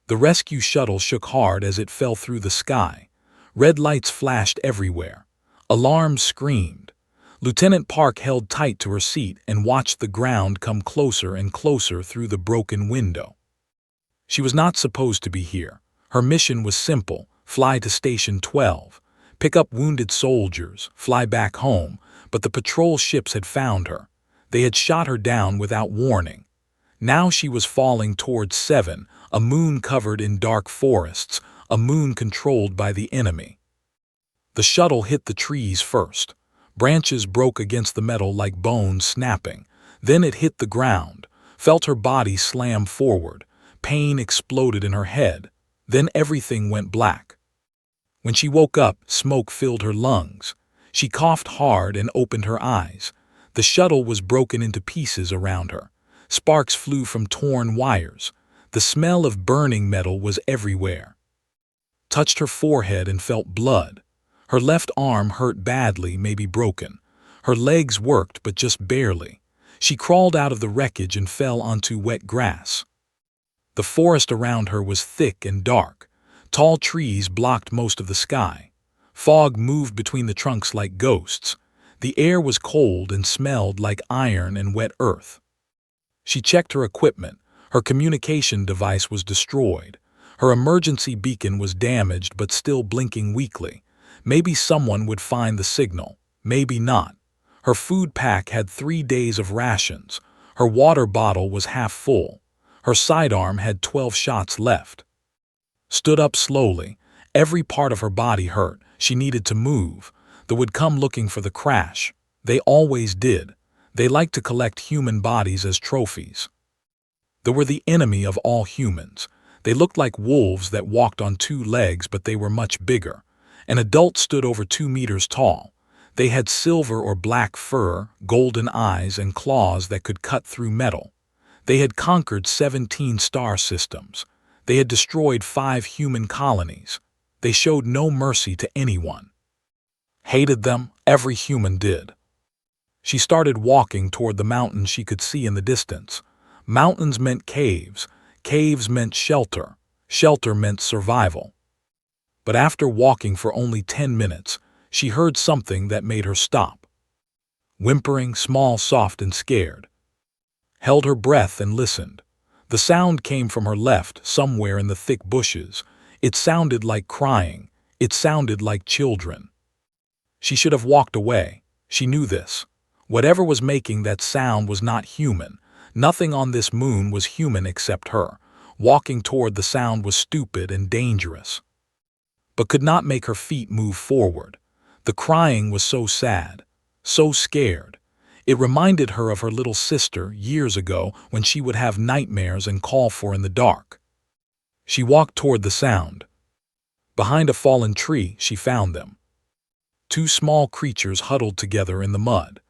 The rescue shuttle shook hard as it fell through the sky. Red lights flashed everywhere. Alarms screamed. Lieutenant Park held tight to her seat and watched the ground come closer and closer through the broken window. She was not supposed to be here. Her mission was simple: fly to Station 12, pick up wounded soldiers, fly back home, but the patrol ships had found her. They had shot her down without warning. Now she was falling towards 7, a moon covered in dark forests, a moon controlled by the enemy. The shuttle hit the trees first. Branches broke against the metal like bones snapping. Then it hit the ground, felt her body slam forward. Pain exploded in her head. Then everything went black. When she woke up, smoke filled her lungs. She coughed hard and opened her eyes. The shuttle was broken into pieces around her. Sparks flew from torn wires. The smell of burning metal was everywhere. Touched her forehead and felt blood. Her left arm hurt badly, maybe broken. Her legs worked, but just barely. She crawled out of the wreckage and fell onto wet grass. The forest around her was thick and dark. Tall trees blocked most of the sky. Fog moved between the trunks like ghosts. The air was cold and smelled like iron and wet earth. She checked her equipment. Her communication device was destroyed. Her emergency beacon was damaged but still blinking weakly. Maybe someone would find the signal. Maybe not. Her food pack had 3 days of rations. Her water bottle was half full. Her sidearm had 12 shots left. Stood up slowly. Every part of her body hurt. She needed to move. They would come looking for the crash. They always did. They liked to collect human bodies as trophies. They were the enemy of all humans. They looked like wolves that walked on 2 legs, but they were much bigger. An adult stood over 2 meters tall. They had silver or black fur, golden eyes, and claws that could cut through metal. They had conquered 17 star systems. They had destroyed 5 human colonies. They showed no mercy to anyone. Hated them, every human did. She started walking toward the mountains she could see in the distance. Mountains meant caves. Caves meant shelter. Shelter meant survival. But after walking for only 10 minutes, she heard something that made her stop. Whimpering, small, soft, and scared. Held her breath and listened. The sound came from her left, somewhere in the thick bushes. It sounded like crying. It sounded like children. She should have walked away. She knew this. Whatever was making that sound was not human. Nothing on this moon was human except her. Walking toward the sound was stupid and dangerous. But could not make her feet move forward. The crying was so sad, so scared. It reminded her of her little sister years ago when she would have nightmares and call for in the dark. She walked toward the sound. Behind a fallen tree, she found them. 2 small creatures huddled together in the mud.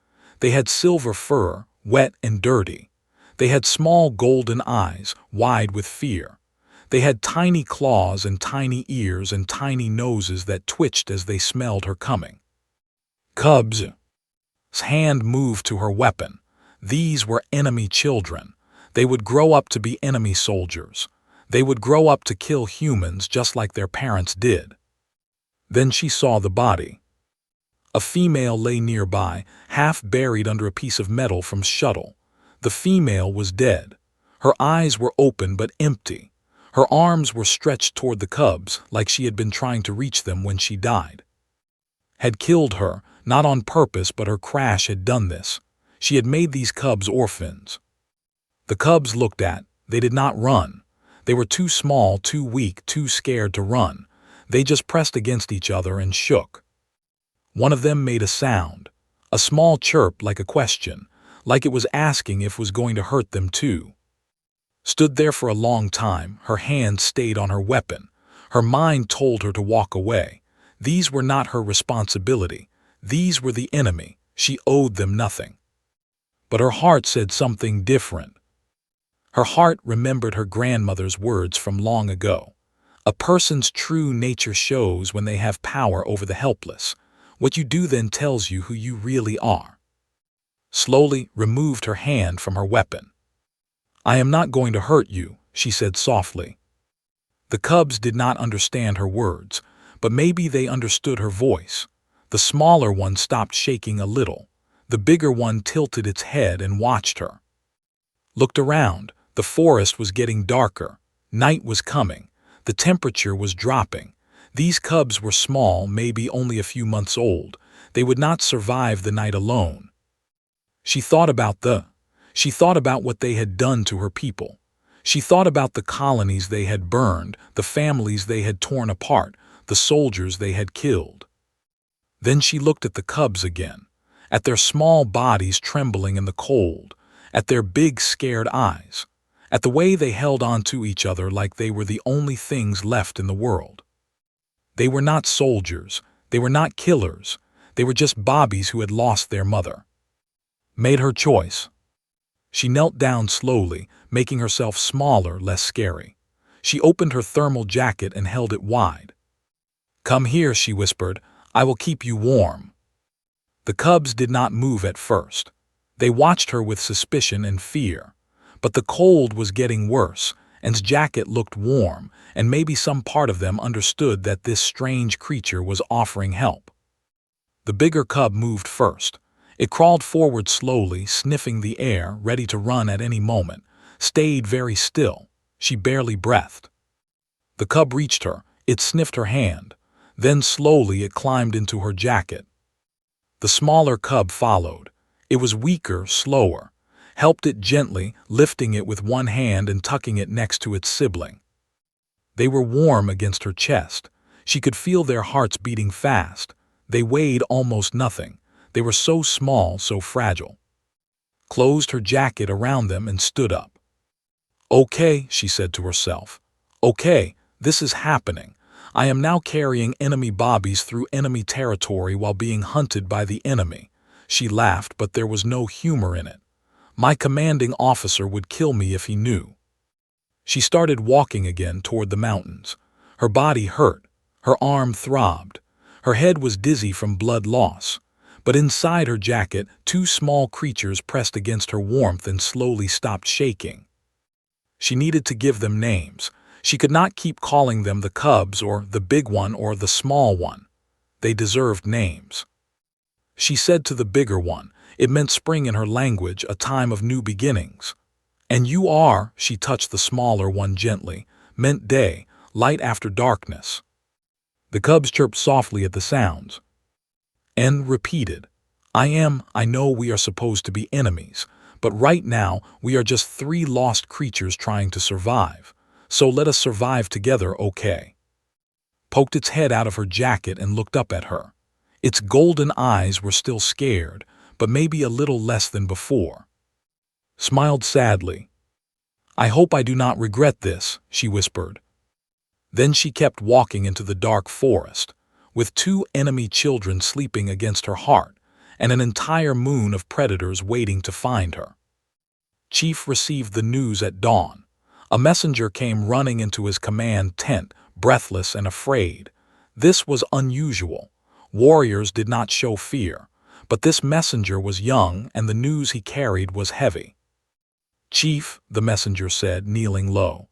They had silver fur, wet and dirty. They had small golden eyes, wide with fear. They had tiny claws and tiny ears and tiny noses that twitched as they smelled her coming. Cubs. His hand moved to her weapon. These were enemy children. They would grow up to be enemy soldiers. They would grow up to kill humans just like their parents did. Then she saw the body. A female lay nearby, half buried under a piece of metal from shuttle. The female was dead. Her eyes were open but empty. Her arms were stretched toward the cubs, like she had been trying to reach them when she died. Had killed her, not on purpose, but her crash had done this. She had made these cubs orphans. The cubs looked at. They did not run. They were too small, too weak, too scared to run. They just pressed against each other and shook. One of them made a sound, a small chirp like a question, like it was asking if it was going to hurt them too. Stood there for a long time, her hand stayed on her weapon. Her mind told her to walk away. These were not her responsibility. These were the enemy. She owed them nothing. But her heart said something different. Her heart remembered her grandmother's words from long ago. A person's true nature shows when they have power over the helpless. What you do then tells you who you really are. Slowly removed her hand from her weapon. I am not going to hurt you, she said softly. The cubs did not understand her words, but maybe they understood her voice. The smaller one stopped shaking a little. The bigger one tilted its head and watched her. Looked around. The forest was getting darker. Night was coming. The temperature was dropping. These cubs were small, maybe only a few months old. They would not survive the night alone. She thought about what they had done to her people. She thought about the colonies they had burned, the families they had torn apart, the soldiers they had killed. Then she looked at the cubs again, at their small bodies trembling in the cold, at their big scared eyes, at the way they held on to each other like they were the only things left in the world. They were not soldiers, they were not killers, they were just bobbies who had lost their mother. Made her choice. She knelt down slowly, making herself smaller, less scary. She opened her thermal jacket and held it wide. "Come here," she whispered. "I will keep you warm." The cubs did not move at first. They watched her with suspicion and fear. But the cold was getting worse, and's jacket looked warm, and maybe some part of them understood that this strange creature was offering help. The bigger cub moved first. It crawled forward slowly, sniffing the air, ready to run at any moment, stayed very still. She barely breathed. The cub reached her. It sniffed her hand. Then slowly it climbed into her jacket. The smaller cub followed. It was weaker, slower. Helped it gently, lifting it with one hand and tucking it next to its sibling. They were warm against her chest. She could feel their hearts beating fast. They weighed almost nothing. They were so small, so fragile. Closed her jacket around them and stood up. "Okay," she said to herself. "Okay, this is happening. I am now carrying enemy bobbies through enemy territory while being hunted by the enemy." She laughed, but there was no humor in it. "My commanding officer would kill me if he knew." She started walking again toward the mountains. Her body hurt. Her arm throbbed. Her head was dizzy from blood loss. But inside her jacket, two small creatures pressed against her warmth and slowly stopped shaking. She needed to give them names. She could not keep calling them the cubs or the big one or the small one. They deserved names. She said to the bigger one, it meant spring in her language, a time of new beginnings. "And you are," she touched the smaller one gently, meant day, light after darkness. The cubs chirped softly at the sounds. And repeated, I know we are supposed to be enemies, but right now we are just three lost creatures trying to survive. So let us survive together, okay?" Poked its head out of her jacket and looked up at her. Its golden eyes were still scared, but maybe a little less than before. Smiled sadly. "I hope I do not regret this," she whispered. Then she kept walking into the dark forest, with two enemy children sleeping against her heart, and an entire moon of predators waiting to find her. Chief received the news at dawn. A messenger came running into his command tent, breathless and afraid. This was unusual. Warriors did not show fear, but this messenger was young and the news he carried was heavy. "Chief," the messenger said, kneeling low,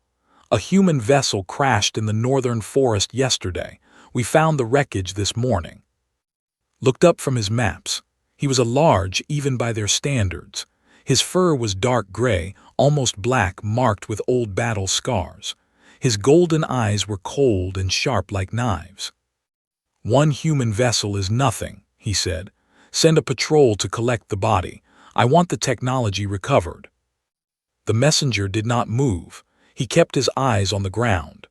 "a human vessel crashed in the northern forest yesterday. We found the wreckage this morning." Looked up from his maps. He was a large, even by their standards. His fur was dark gray, almost black, marked with old battle scars. His golden eyes were cold and sharp like knives. "One human vessel is nothing," he said. "Send a patrol to collect the body. I want the technology recovered." The messenger did not move. He kept his eyes on the ground.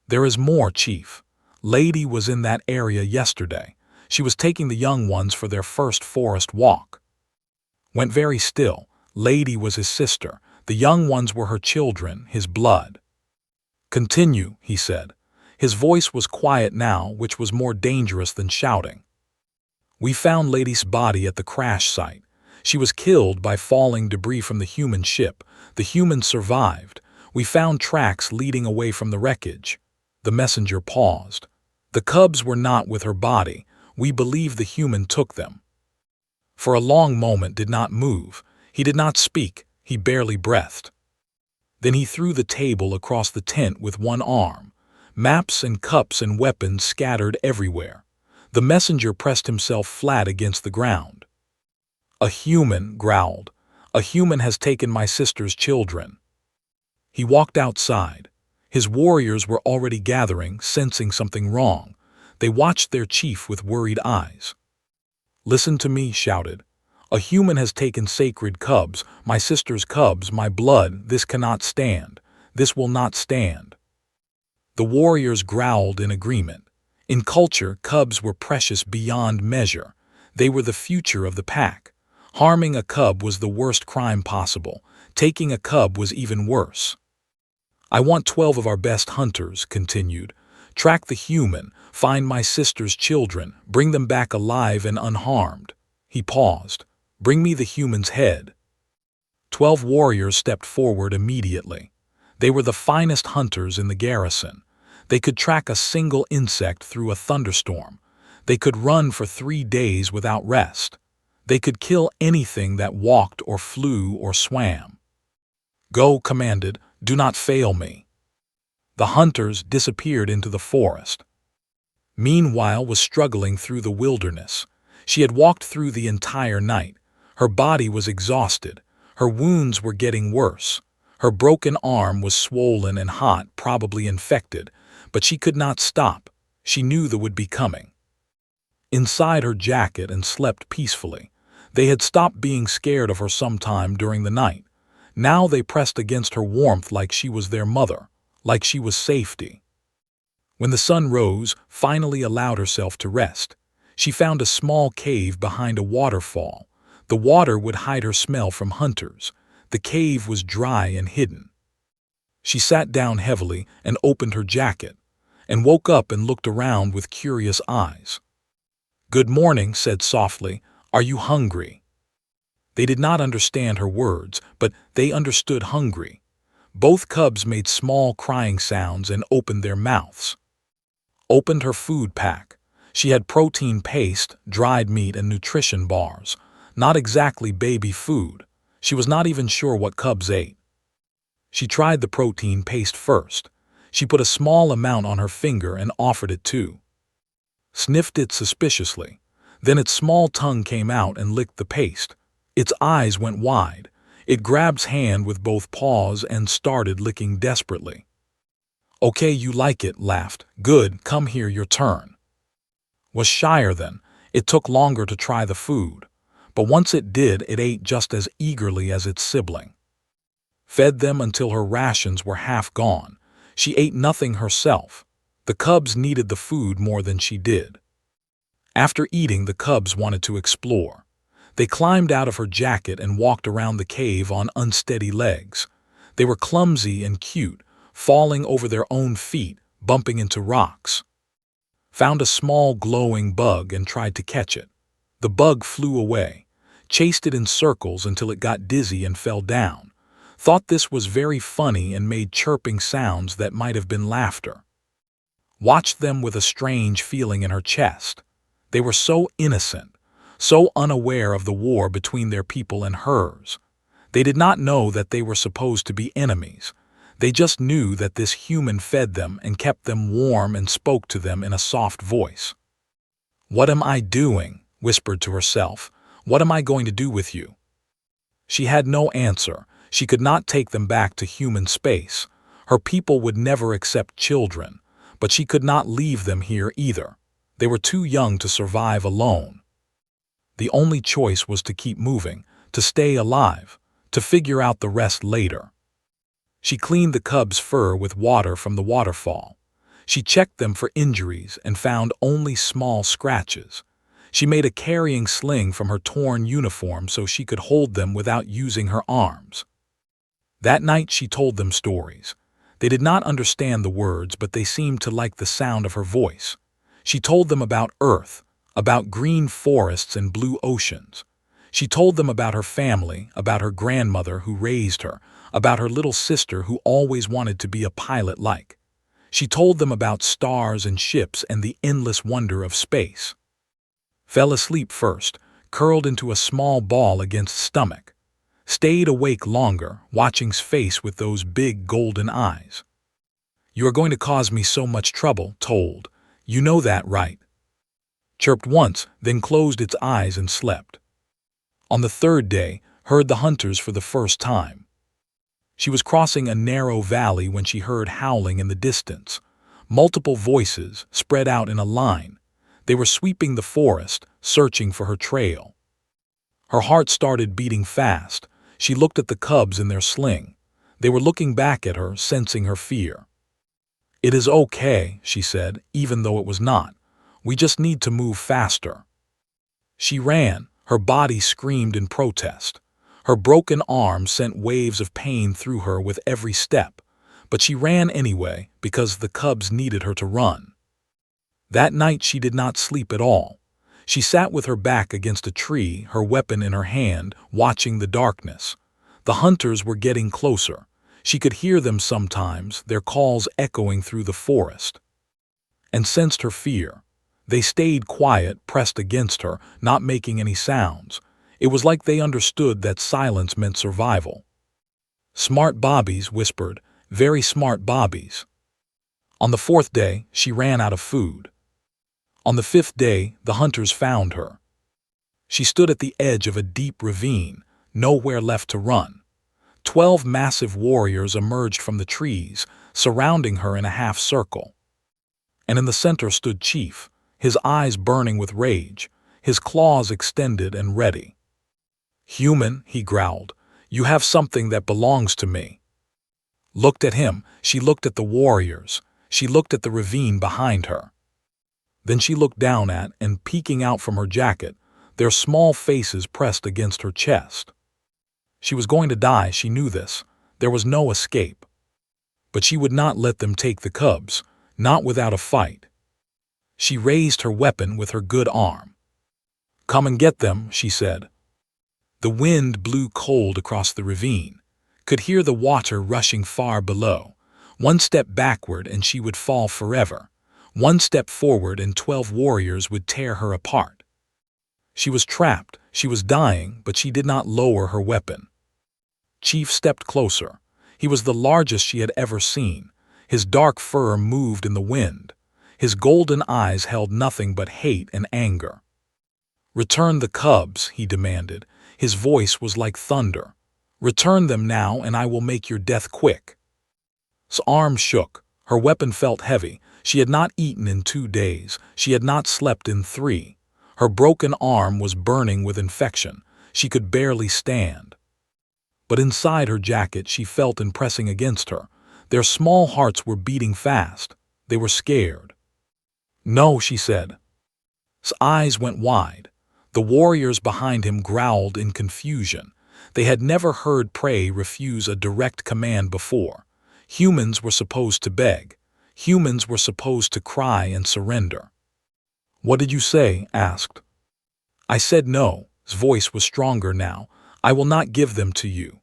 "There is more, Chief. Lady was in that area yesterday. She was taking the young ones for their first forest walk. Went very still. Lady was his sister. The young ones were her children, his blood." "Continue," he said. His voice was quiet now, which was more dangerous than shouting. "We found Lady's body at the crash site. She was killed by falling debris from the human ship. The humans survived. We found tracks leading away from the wreckage." The messenger paused. "The cubs were not with her body. We believe the human took them." For a long moment did not move. He did not speak. He barely breathed. Then he threw the table across the tent with one arm. Maps and cups and weapons scattered everywhere. The messenger pressed himself flat against the ground. "A human," growled. "A human has taken my sister's children." He walked outside. His warriors were already gathering, sensing something wrong. They watched their chief with worried eyes. "Listen to me," shouted. "A human has taken sacred cubs, my sister's cubs, my blood. This cannot stand. This will not stand." The warriors growled in agreement. In culture, cubs were precious beyond measure. They were the future of the pack. Harming a cub was the worst crime possible. Taking a cub was even worse. "I want 12 of our best hunters," continued. "Track the human, find my sister's children, bring them back alive and unharmed." He paused. "Bring me the human's head." 12 warriors stepped forward immediately. They were the finest hunters in the garrison. They could track a single insect through a thunderstorm. They could run for 3 days without rest. They could kill anything that walked or flew or swam. "Go," commanded. "Do not fail me." The hunters disappeared into the forest. Meanwhile was struggling through the wilderness. She had walked through the entire night. Her body was exhausted. Her wounds were getting worse. Her broken arm was swollen and hot, probably infected, but she could not stop. She knew the would be coming. Inside her jacket and slept peacefully. They had stopped being scared of her sometime during the night. Now they pressed against her warmth like she was their mother, like she was safety. When the sun rose, finally allowed herself to rest. She found a small cave behind a waterfall. The water would hide her smell from hunters. The cave was dry and hidden. She sat down heavily and opened her jacket, and woke up and looked around with curious eyes. "Good morning," said softly. "Are you hungry?" They did not understand her words, but they understood hungry. Both cubs made small crying sounds and opened their mouths. Opened her food pack. She had protein paste, dried meat, and nutrition bars. Not exactly baby food. She was not even sure what cubs ate. She tried the protein paste first. She put a small amount on her finger and offered it too. Sniffed it suspiciously. Then its small tongue came out and licked the paste. Its eyes went wide. It grabbed hand with both paws and started licking desperately. "Okay, you like it," laughed. "Good, come here, your turn." Was shyer then. It took longer to try the food. But once it did, it ate just as eagerly as its sibling. Fed them until her rations were half gone. She ate nothing herself. The cubs needed the food more than she did. After eating, the cubs wanted to explore. They climbed out of her jacket and walked around the cave on unsteady legs. They were clumsy and cute, falling over their own feet, bumping into rocks. Found a small glowing bug and tried to catch it. The bug flew away, chased it in circles until it got dizzy and fell down. Thought this was very funny and made chirping sounds that might have been laughter. Watched them with a strange feeling in her chest. They were so innocent, so unaware of the war between their people and hers. They did not know that they were supposed to be enemies. They just knew that this human fed them and kept them warm and spoke to them in a soft voice. "What am I doing?" whispered to herself. "What am I going to do with you?" She had no answer. She could not take them back to human space. Her people would never accept children, but she could not leave them here either. They were too young to survive alone. The only choice was to keep moving, to stay alive, to figure out the rest later. She cleaned the cubs' fur with water from the waterfall. She checked them for injuries and found only small scratches. She made a carrying sling from her torn uniform so she could hold them without using her arms. That night she told them stories. They did not understand the words, but they seemed to like the sound of her voice. She told them about Earth, about green forests and blue oceans. She told them about her family, about her grandmother who raised her, about her little sister who always wanted to be a pilot-like. She told them about stars and ships and the endless wonder of space. Fell asleep first, curled into a small ball against stomach. stayed awake longer, watching's face with those big golden eyes. "You are going to cause me so much trouble," told. "You know that, right?" Chirped once, then closed its eyes and slept. On the third day, heard the hunters for the first time. She was crossing a narrow valley when she heard howling in the distance. Multiple voices, spread out in a line. They were sweeping the forest, searching for her trail. Her heart started beating fast. She looked at the cubs in their sling. They were looking back at her, sensing her fear. "It is okay," she said, even though it was not. "We just need to move faster." She ran. Her body screamed in protest. Her broken arm sent waves of pain through her with every step, but she ran anyway because the cubs needed her to run. That night she did not sleep at all. She sat with her back against a tree, her weapon in her hand, watching the darkness. The hunters were getting closer. She could hear them sometimes, their calls echoing through the forest, and sensed her fear. They stayed quiet, pressed against her, not making any sounds. It was like they understood that silence meant survival. "Smart bobbies," whispered, "very smart bobbies." On the fourth day, she ran out of food. On the fifth day, the hunters found her. She stood at the edge of a deep ravine, nowhere left to run. 12 massive warriors emerged from the trees, surrounding her in a half circle. And in the center stood Chief, his eyes burning with rage, his claws extended and ready. "Human," he growled, "you have something that belongs to me." Looked at him, she looked at the warriors, she looked at the ravine behind her. Then she looked down at, and peeking out from her jacket, their small faces pressed against her chest. She was going to die, she knew this. There was no escape. But she would not let them take the cubs, not without a fight. She raised her weapon with her good arm. "Come and get them," she said. The wind blew cold across the ravine. Could hear the water rushing far below. One step backward and she would fall forever. One step forward and 12 warriors would tear her apart. She was trapped, she was dying, but she did not lower her weapon. Chief stepped closer. He was the largest she had ever seen. His dark fur moved in the wind. His golden eyes held nothing but hate and anger. "Return the cubs," he demanded. His voice was like thunder. "Return them now, and I will make your death quick." His arm shook. Her weapon felt heavy. She had not eaten in 2 days. She had not slept in 3. Her broken arm was burning with infection. She could barely stand. But inside her jacket she felt him pressing against her. Their small hearts were beating fast. They were scared. "No," she said. His eyes went wide. The warriors behind him growled in confusion. They had never heard prey refuse a direct command before. Humans were supposed to beg. Humans were supposed to cry and surrender. "What did you say?" asked. "I said no." His voice was stronger now. "I will not give them to you."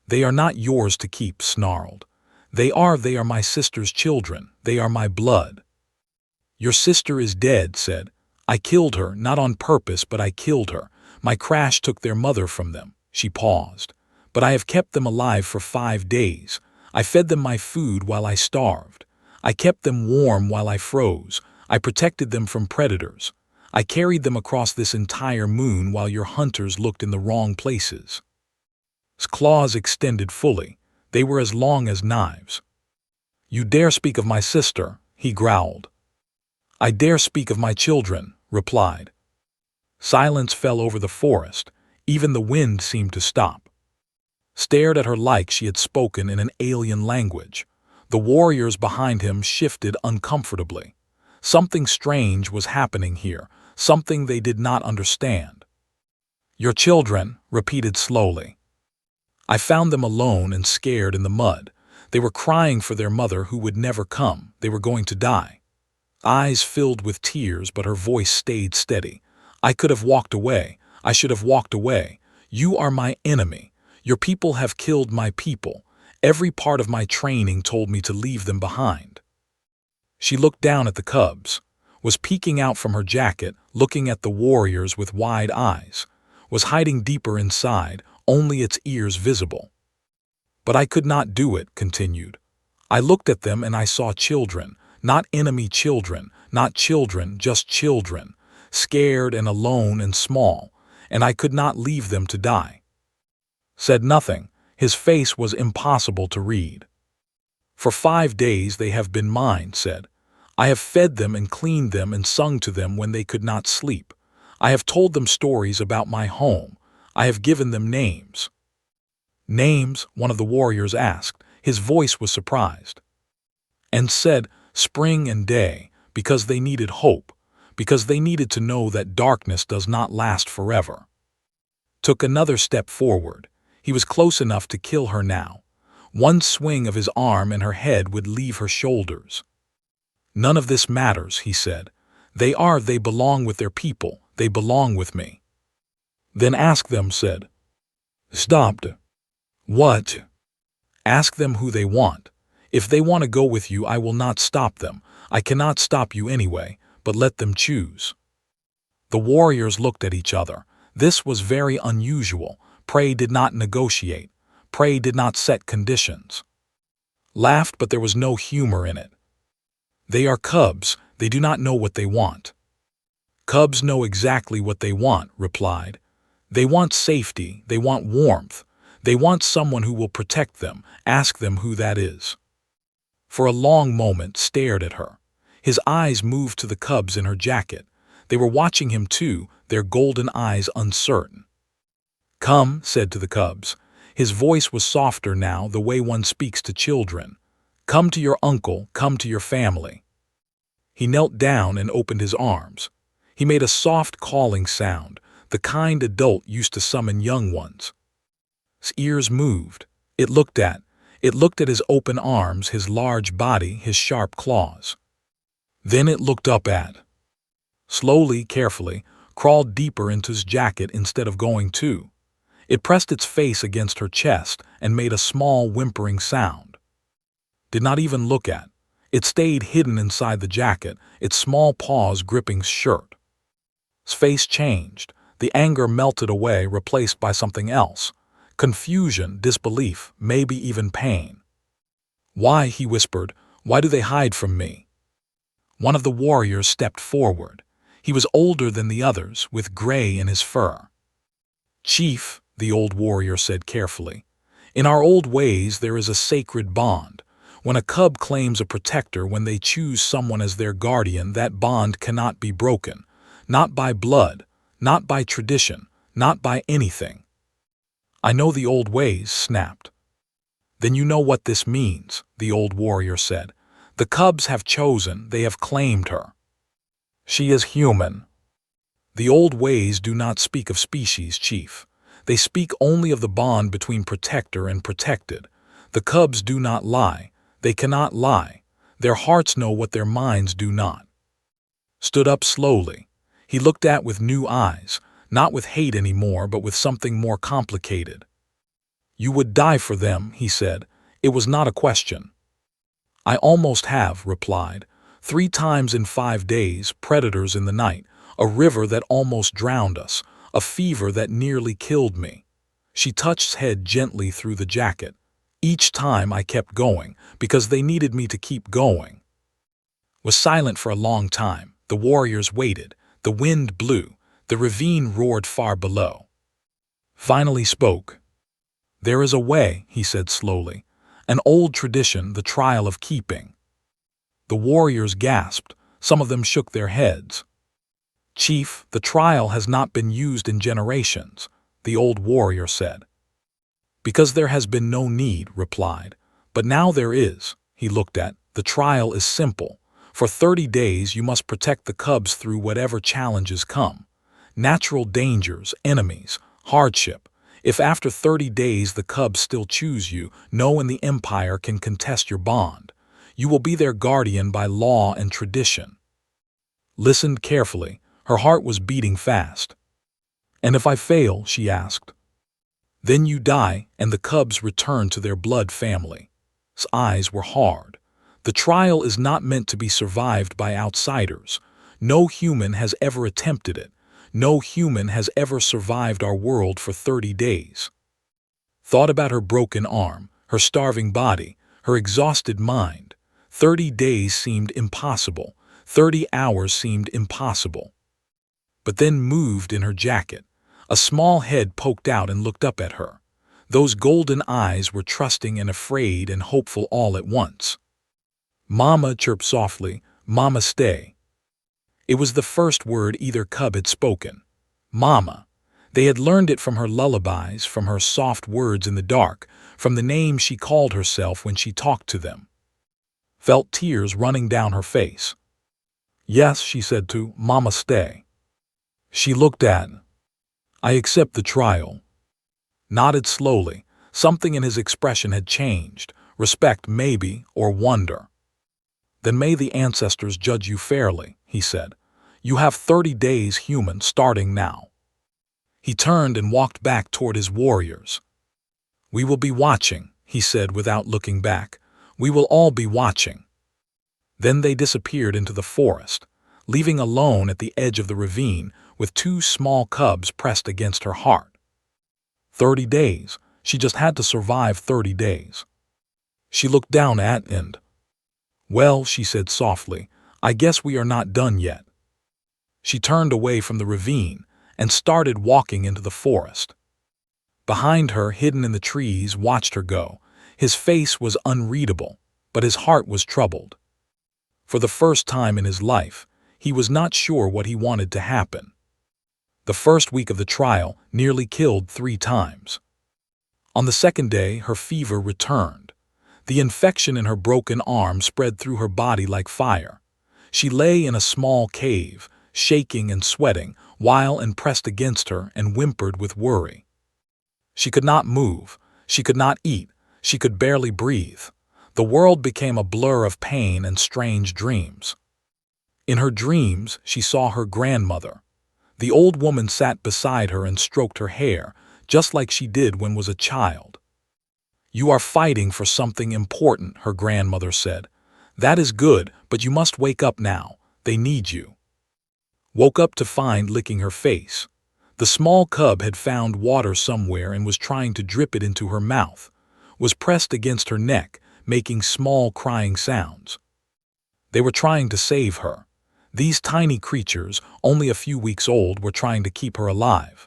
"They are not yours to keep," snarled. They are my sister's children. They are my blood." "Your sister is dead," said. "I killed her, not on purpose, but I killed her. My crash took their mother from them." She paused. "But I have kept them alive for 5 days. I fed them my food while I starved. I kept them warm while I froze. I protected them from predators. I carried them across this entire moon while your hunters looked in the wrong places." His claws extended fully. They were as long as knives. "You dare speak of my sister," he growled. "I dare speak of my children," replied. Silence fell over the forest. Even the wind seemed to stop. Stared at her like she had spoken in an alien language. The warriors behind him shifted uncomfortably. Something strange was happening here, something they did not understand. "Your children," repeated slowly. "I found them alone and scared in the mud. They were crying for their mother who would never come. They were going to die." Eyes filled with tears, but her voice stayed steady. "I could have walked away. I should have walked away. You are my enemy. Your people have killed my people. Every part of my training told me to leave them behind." She looked down at the cubs, was peeking out from her jacket, looking at the warriors with wide eyes, was hiding deeper inside, only its ears visible. But I could not do it, continued. I looked at them and I saw children, not enemy children, not children, just children, scared and alone and small, and I could not leave them to die. Said nothing. His face was impossible to read. For 5 days they have been mine, said. I have fed them and cleaned them and sung to them when they could not sleep. I have told them stories about my home. I have given them names. Names, one of the warriors asked. His voice was surprised. And said, spring and day, because they needed hope, because they needed to know that darkness does not last forever. Took another step forward. He was close enough to kill her now. One swing of his arm and her head would leave her shoulders. None of this matters, he said. They belong with their people. They belong with me. Then ask them, said. Stopped. What? Ask them who they want. If they want to go with you, I will not stop them. I cannot stop you anyway, but let them choose. The warriors looked at each other. This was very unusual. Prey did not negotiate. Prey did not set conditions. Laughed, but there was no humor in it. They are cubs. They do not know what they want. Cubs know exactly what they want, replied. They want safety. They want warmth. They want someone who will protect them. Ask them who that is. For a long moment stared at her. His eyes moved to the cubs in her jacket. They were watching him too, their golden eyes uncertain. Come, said to the cubs. His voice was softer now, the way one speaks to children. Come to your uncle, come to your family. He knelt down and opened his arms. He made a soft calling sound, the kind adult used to summon young ones. His ears moved. It looked at his open arms, his large body, his sharp claws. Then it looked up at. Slowly, carefully, crawled deeper into his jacket instead of going to. It pressed its face against her chest and made a small whimpering sound. Did not even look at. It stayed hidden inside the jacket, its small paws gripping his shirt. His face changed. The anger melted away, replaced by something else. Confusion, disbelief, maybe even pain. Why, he whispered, why do they hide from me? One of the warriors stepped forward. He was older than the others, with gray in his fur. Chief, the old warrior said carefully, in our old ways there is a sacred bond. When a cub claims a protector, when they choose someone as their guardian, that bond cannot be broken. Not by blood, not by tradition, not by anything. I know the old ways, snapped. Then you know what this means, the old warrior said. The cubs have chosen, they have claimed her. She is human. The old ways do not speak of species, chief. They speak only of the bond between protector and protected. The cubs do not lie. They cannot lie. Their hearts know what their minds do not. Stood up slowly. He looked at with new eyes, not with hate anymore, but with something more complicated. You would die for them, he said. It was not a question. I almost have, replied. 3 times in 5 days, predators in the night, a river that almost drowned us, a fever that nearly killed me. She touched his head gently through the jacket. Each time I kept going, because they needed me to keep going. Was silent for a long time. The warriors waited. The wind blew. The ravine roared far below. Finally spoke. There is a way, he said slowly. An old tradition, the trial of keeping. The warriors gasped. Some of them shook their heads. Chief, the trial has not been used in generations, the old warrior said. Because there has been no need, replied. But now there is, he looked at. The trial is simple. For 30 days you must protect the cubs through whatever challenges come. Natural dangers, enemies, hardship. If after 30 days the cubs still choose you, no one in the empire can contest your bond. You will be their guardian by law and tradition. Listened carefully. Her heart was beating fast. And if I fail, she asked. Then you die, and the cubs return to their blood family. His eyes were hard. The trial is not meant to be survived by outsiders. No human has ever attempted it. No human has ever survived our world for 30 days. Thought about her broken arm, her starving body, her exhausted mind. 30 days seemed impossible. 30 hours seemed impossible. But then moved in her jacket. A small head poked out and looked up at her. Those golden eyes were trusting and afraid and hopeful all at once. "Mama," chirped softly. "Mama, stay." It was the first word either cub had spoken. Mama. They had learned it from her lullabies, from her soft words in the dark, from the name she called herself when she talked to them. Felt tears running down her face. "Yes," she said to Mama, stay. She looked at. "I accept the trial." Nodded slowly. Something in his expression had changed. Respect, maybe, or wonder. "Then may the ancestors judge you fairly," he said. "You have 30 days, human, starting now." He turned and walked back toward his warriors. "We will be watching," he said without looking back. "We will all be watching." Then they disappeared into the forest, leaving alone at the edge of the ravine with 2 small cubs pressed against her heart. 30 days. She just had to survive 30 days. She looked down at and, "Well," she said softly, "I guess we are not done yet." She turned away from the ravine and started walking into the forest. Behind her, hidden in the trees, watched her go. His face was unreadable, but his heart was troubled. For the first time in his life, he was not sure what he wanted to happen. The first week of the trial nearly killed 3 times. On the second day, her fever returned. The infection in her broken arm spread through her body like fire. She lay in a small cave, shaking and sweating, while and pressed against her and whimpered with worry. She could not move. She could not eat. She could barely breathe. The world became a blur of pain and strange dreams. In her dreams, she saw her grandmother. The old woman sat beside her and stroked her hair, just like she did when was a child. "You are fighting for something important," her grandmother said. "That is good, but you must wake up now. They need you." Woke up to find licking her face. The small cub had found water somewhere and was trying to drip it into her mouth, was pressed against her neck, making small crying sounds. They were trying to save her. These tiny creatures, only a few weeks old, were trying to keep her alive.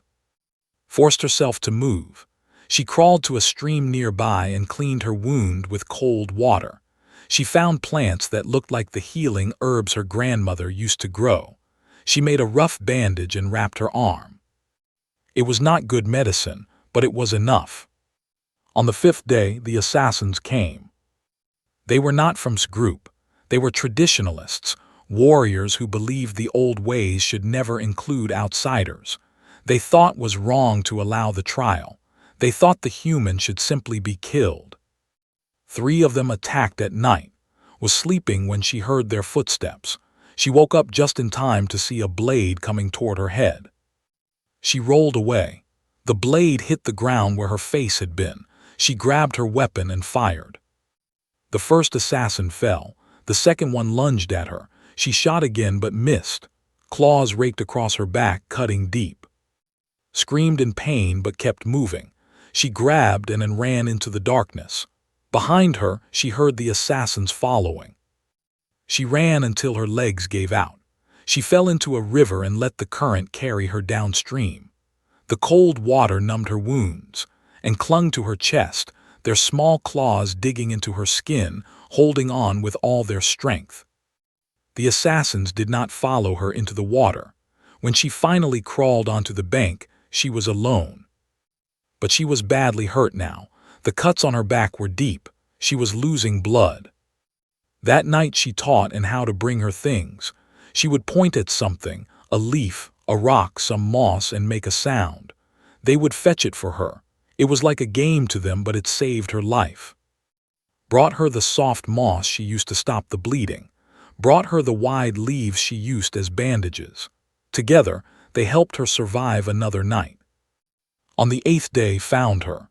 Forced herself to move. She crawled to a stream nearby and cleaned her wound with cold water. She found plants that looked like the healing herbs her grandmother used to grow. She made a rough bandage and wrapped her arm. It was not good medicine, but it was enough. On the 5th day, the assassins came. They were not from S group. They were traditionalists, warriors who believed the old ways should never include outsiders. They thought was wrong to allow the trial. They thought the human should simply be killed. 3 of them attacked at night. Was sleeping when she heard their footsteps. She woke up just in time to see a blade coming toward her head. She rolled away. The blade hit the ground where her face had been. She grabbed her weapon and fired. The first assassin fell. The second one lunged at her. She shot again but missed. Claws raked across her back, cutting deep. Screamed in pain but kept moving. She grabbed and then ran into the darkness. Behind her, she heard the assassins following. She ran until her legs gave out. She fell into a river and let the current carry her downstream. The cold water numbed her wounds and clung to her chest, their small claws digging into her skin, holding on with all their strength. The assassins did not follow her into the water. When she finally crawled onto the bank, she was alone. But she was badly hurt now. The cuts on her back were deep. She was losing blood. That night she taught and how to bring her things. She would point at something, a leaf, a rock, some moss, and make a sound. They would fetch it for her. It was like a game to them, but it saved her life. Brought her the soft moss she used to stop the bleeding. Brought her the wide leaves she used as bandages. Together, they helped her survive another night. On the 8th day, found her.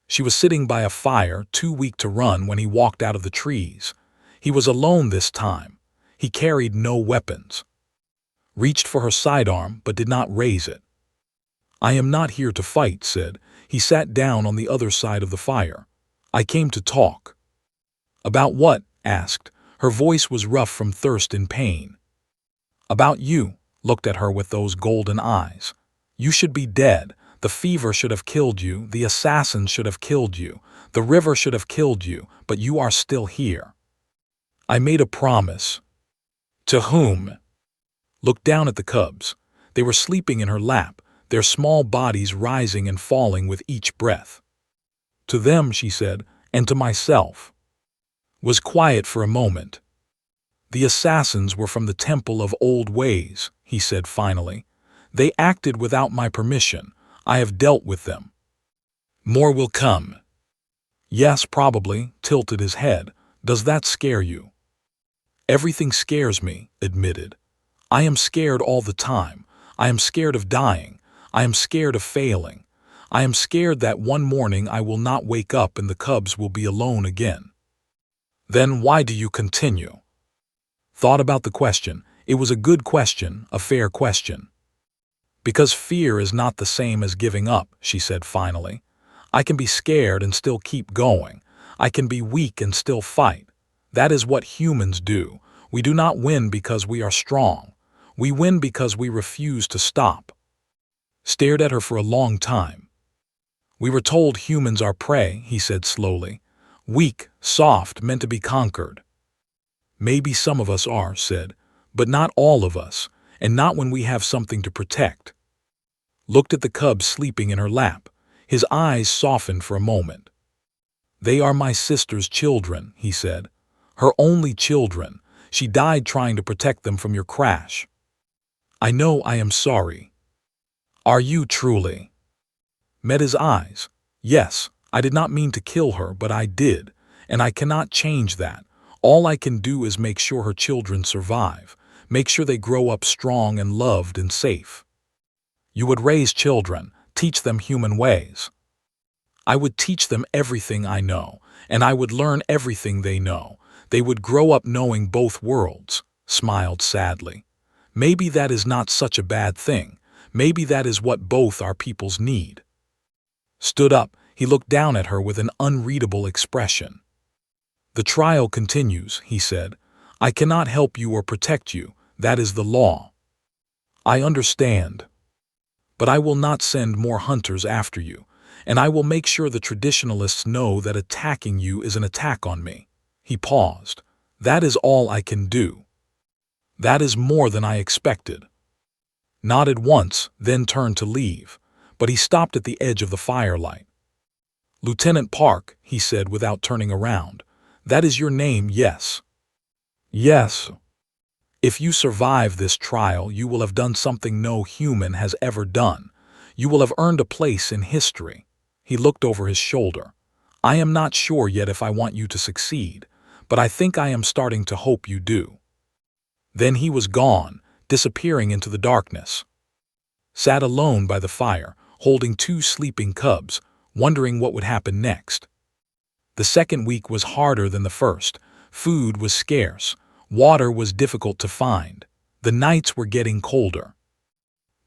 She was sitting by a fire, too weak to run when he walked out of the trees. He was alone this time. He carried no weapons. Reached for her sidearm, but did not raise it. "I am not here to fight," said. He sat down on the other side of the fire. I came to talk. About what? Asked. Her voice was rough from thirst and pain. About you. Looked at her with those golden eyes. You should be dead. The fever should have killed you. The assassins should have killed you. The river should have killed you, but you are still here. I made a promise. To whom? Looked down at the cubs. They were sleeping in her lap, their small bodies rising and falling with each breath. To them, she said, and to myself. Was quiet for a moment. The assassins were from the temple of old ways, he said finally. They acted without my permission. I have dealt with them. More will come. Yes, probably, tilted his head. Does that scare you? Everything scares me, admitted. I am scared all the time. I am scared of dying. I am scared of failing. I am scared that one morning I will not wake up and the cubs will be alone again. Then why do you continue? Thought about the question. It was a good question, a fair question. Because fear is not the same as giving up, she said finally. I can be scared and still keep going. I can be weak and still fight. That is what humans do. We do not win because we are strong. We win because we refuse to stop. Stared at her for a long time. We were told humans are prey, he said slowly. Weak, soft, meant to be conquered. Maybe some of us are, said, but not all of us, and not when we have something to protect. Looked at the cubs sleeping in her lap. His eyes softened for a moment. They are my sister's children, he said. Her only children. She died trying to protect them from your crash. I know I am sorry. Are you truly? Met his eyes. Yes, I did not mean to kill her, but I did, and I cannot change that. All I can do is make sure her children survive, make sure they grow up strong and loved and safe. You would raise children, teach them human ways. I would teach them everything I know, and I would learn everything they know. They would grow up knowing both worlds, smiled sadly. Maybe that is not such a bad thing. Maybe that is what both our peoples need. Stood up, he looked down at her with an unreadable expression. The trial continues, he said. I cannot help you or protect you. That is the law. I understand. But I will not send more hunters after you, and I will make sure the traditionalists know that attacking you is an attack on me. He paused. That is all I can do. That is more than I expected. Nodded once, then turned to leave, but he stopped at the edge of the firelight. Lieutenant Park, he said without turning around. That is your name, yes. Yes. If you survive this trial, you will have done something no human has ever done. You will have earned a place in history. He looked over his shoulder. I am not sure yet if I want you to succeed, but I think I am starting to hope you do. Then he was gone, disappearing into the darkness. Sat alone by the fire, holding two sleeping cubs, wondering what would happen next. The second week was harder than the first. Food was scarce. Water was difficult to find. The nights were getting colder.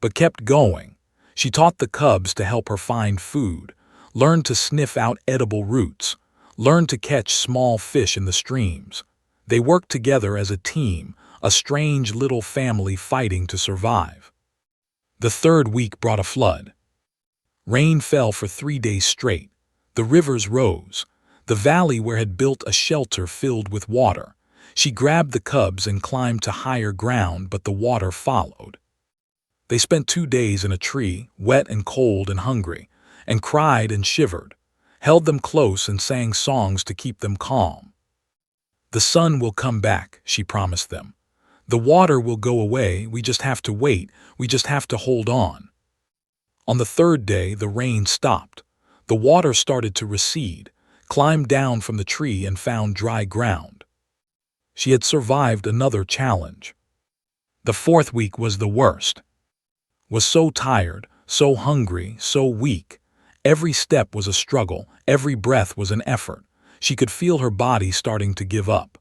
But kept going. She taught the cubs to help her find food, learned to sniff out edible roots, learned to catch small fish in the streams. They worked together as a team, a strange little family fighting to survive. The third week brought a flood. Rain fell for 3 days straight. The rivers rose. The valley where had built a shelter filled with water. She grabbed the cubs and climbed to higher ground, but the water followed. They spent 2 days in a tree, wet and cold and hungry, and cried and shivered, held them close and sang songs to keep them calm. The sun will come back, she promised them. The water will go away, we just have to wait, we just have to hold on. On the third day, the rain stopped. The water started to recede, climbed down from the tree and found dry ground. She had survived another challenge. The fourth week was the worst. Was so tired, so hungry, so weak. Every step was a struggle, every breath was an effort. She could feel her body starting to give up.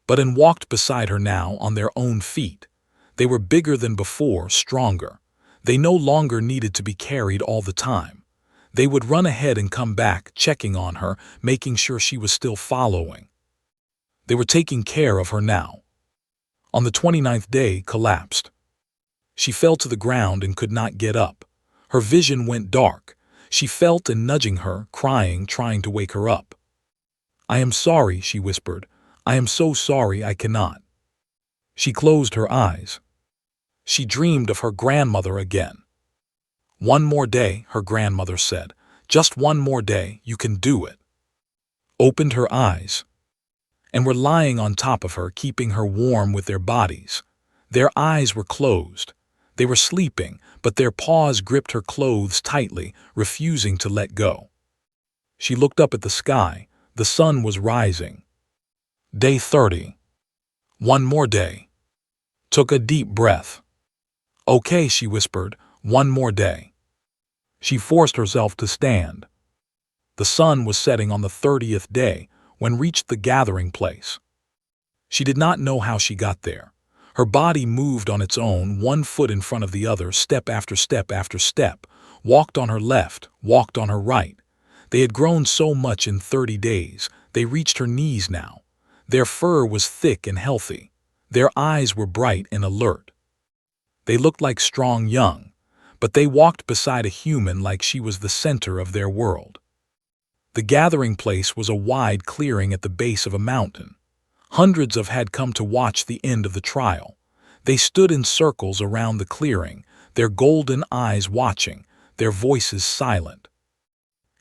But in walked beside her now on their own feet. They were bigger than before, stronger. They no longer needed to be carried all the time. They would run ahead and come back, checking on her, making sure she was still following. They were taking care of her now. On the 29th day, collapsed. She fell to the ground and could not get up. Her vision went dark. She felt and nudging her, crying, trying to wake her up. "I am sorry," she whispered. "I am so sorry I cannot." She closed her eyes. She dreamed of her grandmother again. "One more day," her grandmother said. "Just one more day, you can do it." Opened her eyes, and were lying on top of her, keeping her warm with their bodies. Their eyes were closed. They were sleeping, but their paws gripped her clothes tightly, refusing to let go. She looked up at the sky. The sun was rising. Day 30. One more day. Took a deep breath. "Okay," she whispered, "one more day." She forced herself to stand. The sun was setting on the 30th day when reached the gathering place. She did not know how she got there. Her body moved on its own, one foot in front of the other, step after step after step, walked on her left, walked on her right. They had grown so much in 30 days, they reached her knees now. Their fur was thick and healthy. Their eyes were bright and alert. They looked like strong young, but they walked beside a human like she was the center of their world. The gathering place was a wide clearing at the base of a mountain. Hundreds had come to watch the end of the trial. They stood in circles around the clearing, their golden eyes watching, their voices silent.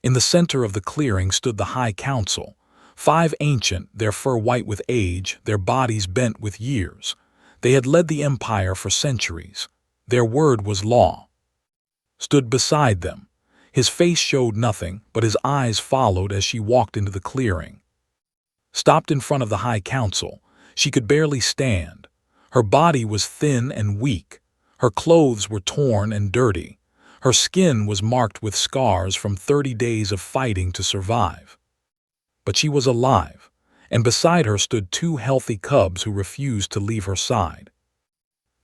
In the center of the clearing stood the High Council, 5 ancient, their fur white with age, their bodies bent with years. They had led the empire for centuries. Their word was law. Stood beside them. His face showed nothing, but his eyes followed as she walked into the clearing. Stopped in front of the High Council. She could barely stand. Her body was thin and weak. Her clothes were torn and dirty. Her skin was marked with scars from 30 days of fighting to survive. But she was alive, and beside her stood 2 healthy cubs who refused to leave her side.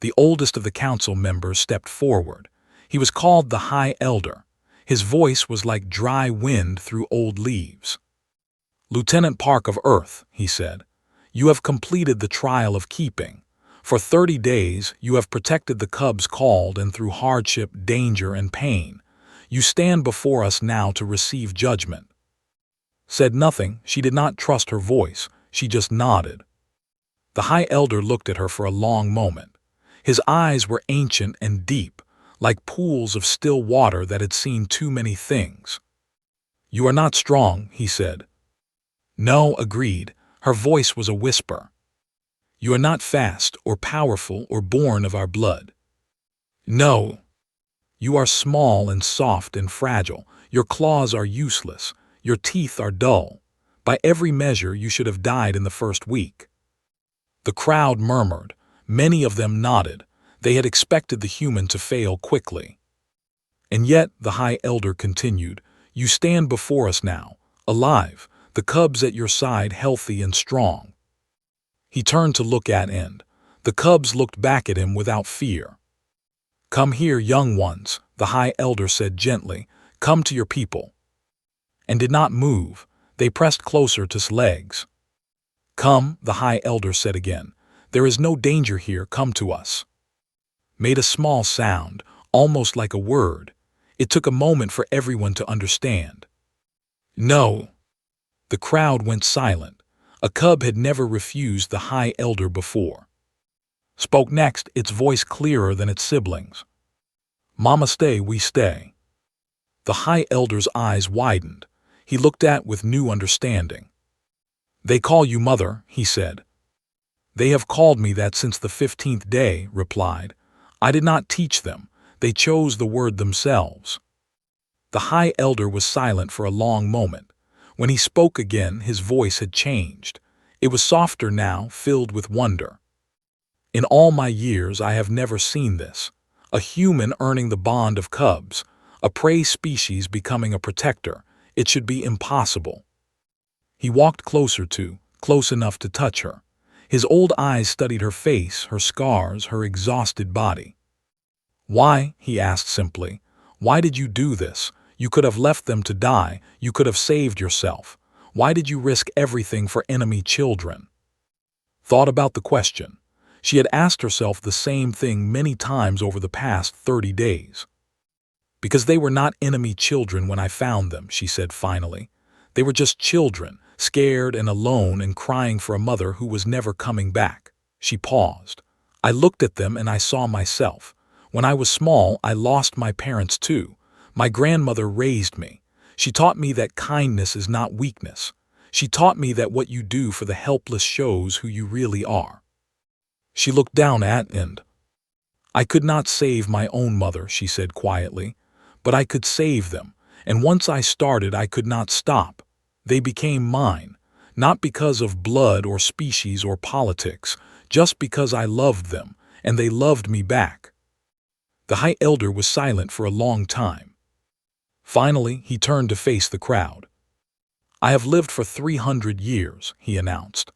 The oldest of the council members stepped forward. He was called the High Elder. His voice was like dry wind through old leaves. "Lieutenant Park of Earth," he said, "you have completed the trial of keeping. For 30 days you have protected the cubs called, and through hardship, danger, and pain, you stand before us now to receive judgment." Said nothing. She did not trust her voice. She just nodded. The High Elder looked at her for a long moment. His eyes were ancient and deep, like pools of still water that had seen too many things. "You are not strong," he said. "No," agreed. Her voice was a whisper. "You are not fast or powerful or born of our blood. No. You are small and soft and fragile. Your claws are useless. Your teeth are dull. By every measure, you should have died in the first week." The crowd murmured. Many of them nodded. They had expected the human to fail quickly. "And yet," the High Elder continued, "you stand before us now, alive, the cubs at your side healthy and strong." He turned to look at and the cubs looked back at him without fear. "Come here, young ones," the High Elder said gently. "Come to your people." And did not move. They pressed closer to his legs. "Come," the High Elder said again. "There is no danger here. Come to us." Made a small sound, almost like a word. It took a moment for everyone to understand. "No." The crowd went silent. A cub had never refused the High Elder before. Spoke next, its voice clearer than its siblings. "Mama, stay, we stay." The High Elder's eyes widened. He looked at with new understanding. "They call you mother," he said. "They have called me that since the 15th day," replied. "I did not teach them. They chose the word themselves." The High Elder was silent for a long moment. When he spoke again, his voice had changed. It was softer now, filled with wonder. "In all my years, I have never seen this. A human earning the bond of cubs, a prey species becoming a protector. It should be impossible." He walked close enough to touch her. His old eyes studied her face, her scars, her exhausted body. "Why?" he asked simply. "Why did you do this? You could have left them to die. You could have saved yourself. Why did you risk everything for enemy children? Thought about the question. She had asked herself the same thing many times over the past 30 days. Because they were not enemy children when I found them, she said finally. They were just children, scared and alone and crying for a mother who was never coming back. She paused. I looked at them and I saw myself. When I was small, I lost my parents too. My grandmother raised me. She taught me that kindness is not weakness. She taught me that what you do for the helpless shows who you really are. She looked down at and I could not save my own mother, she said quietly, but I could save them, and once I started I could not stop. They became mine, not because of blood or species or politics, just because I loved them, and they loved me back. The High Elder was silent for a long time. Finally, he turned to face the crowd. I have lived for 300 years, he announced.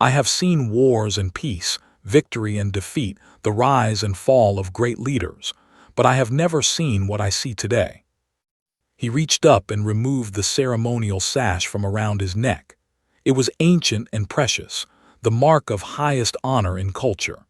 I have seen wars and peace, victory and defeat, the rise and fall of great leaders, but I have never seen what I see today. He reached up and removed the ceremonial sash from around his neck. It was ancient and precious, the mark of highest honor in culture.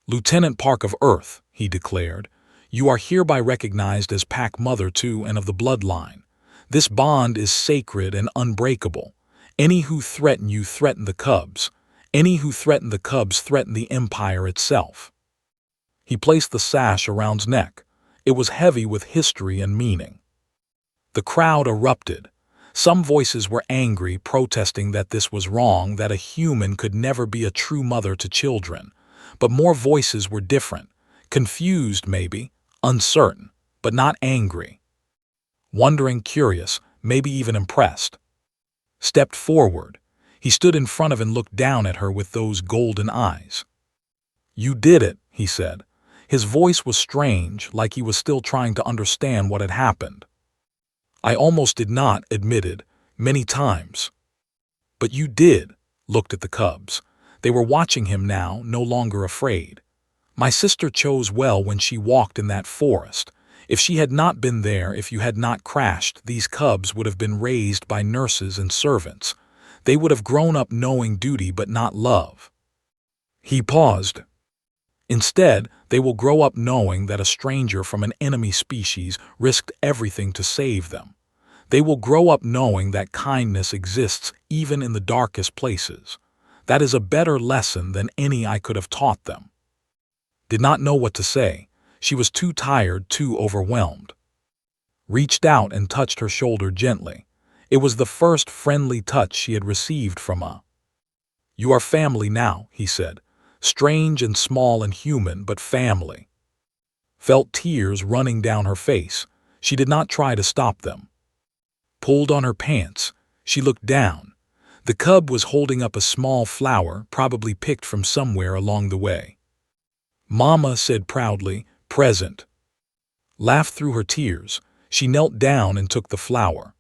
Lieutenant Park of Earth, he declared, you are hereby recognized as Pack Mother to and of the bloodline. This bond is sacred and unbreakable. Any who threaten you threaten the cubs. Any who threaten the cubs threaten the empire itself. He placed the sash around his neck. It was heavy with history and meaning. The crowd erupted. Some voices were angry, protesting that this was wrong, that a human could never be a true mother to children. But more voices were different, confused maybe, uncertain, but not angry. Wondering, curious, maybe even impressed. Stepped forward. He stood in front of and looked down at her with those golden eyes. You did it, he said. His voice was strange, like he was still trying to understand what had happened. I almost did not, admitted, many times. But you did, looked at the cubs. They were watching him now, no longer afraid. My sister chose well when she walked in that forest. If she had not been there, if you had not crashed, these cubs would have been raised by nurses and servants. They would have grown up knowing duty but not love. He paused. Instead, they will grow up knowing that a stranger from an enemy species risked everything to save them. They will grow up knowing that kindness exists even in the darkest places. That is a better lesson than any I could have taught them. Did not know what to say. She was too tired, too overwhelmed. Reached out and touched her shoulder gently. It was the first friendly touch she had received from her. You are family now, he said. Strange and small and human, but family. Felt tears running down her face. She did not try to stop them. Pulled on her pants. She looked down. The cub was holding up a small flower, probably picked from somewhere along the way. Mama said proudly, present. Laughed through her tears. She knelt down and took the flower.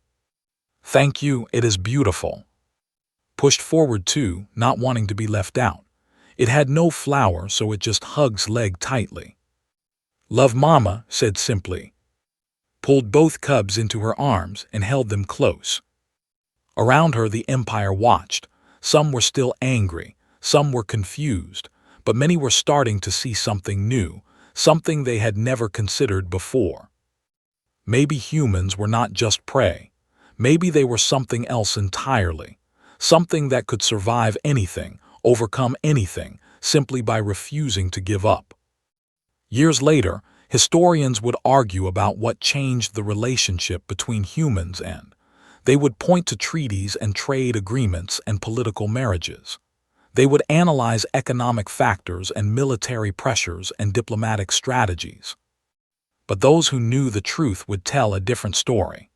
Thank you, it is beautiful. Pushed forward too, not wanting to be left out. It had no flower, so it just hugs leg tightly. Love Mama, said simply. Pulled both cubs into her arms and held them close. Around her the empire watched. Some were still angry, some were confused, but many were starting to see something new, something they had never considered before. Maybe humans were not just prey. Maybe they were something else entirely, something that could survive anything, overcome anything, simply by refusing to give up. Years later, historians would argue about what changed the relationship between humans and they would point to treaties and trade agreements and political marriages. They would analyze economic factors and military pressures and diplomatic strategies. But those who knew the truth would tell a different story.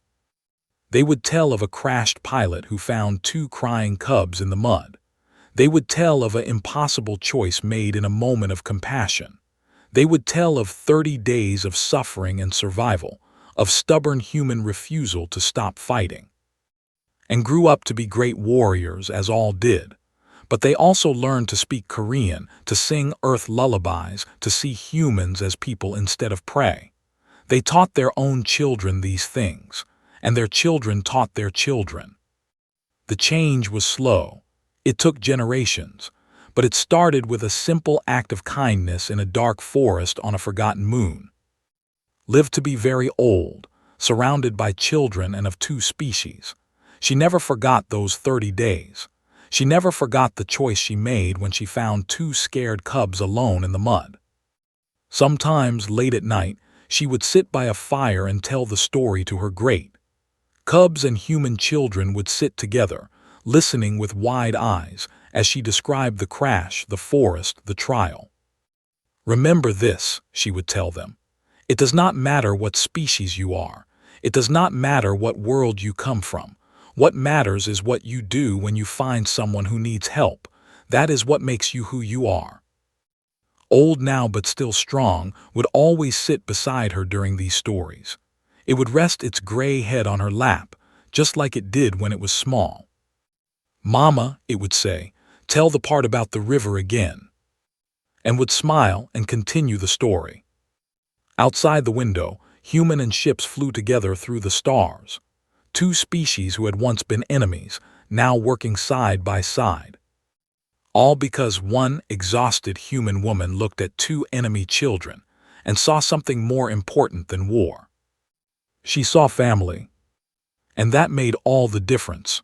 They would tell of a crashed pilot who found 2 crying cubs in the mud. They would tell of an impossible choice made in a moment of compassion. They would tell of 30 days of suffering and survival, of stubborn human refusal to stop fighting. And grew up to be great warriors, as all did. But they also learned to speak Korean, to sing earth lullabies, to see humans as people instead of prey. They taught their own children these things, and their children taught their children. The change was slow. It took generations, but it started with a simple act of kindness in a dark forest on a forgotten moon. Lived to be very old, surrounded by children and of two species. She never forgot those 30 days. She never forgot the choice she made when she found two scared cubs alone in the mud. Sometimes, late at night, she would sit by a fire and tell the story to her great. Cubs and human children would sit together, listening with wide eyes as she described the crash, the forest, the trial. Remember this, she would tell them. It does not matter what species you are. It does not matter what world you come from. What matters is what you do when you find someone who needs help. That is what makes you who you are. Old now but still strong, would always sit beside her during these stories. It would rest its gray head on her lap, just like it did when it was small. "Mama," it would say, "tell the part about the river again," and would smile and continue the story. Outside the window, human and ships flew together through the stars. Two species who had once been enemies, now working side by side. All because one exhausted human woman looked at two enemy children and saw something more important than war. She saw family. And that made all the difference.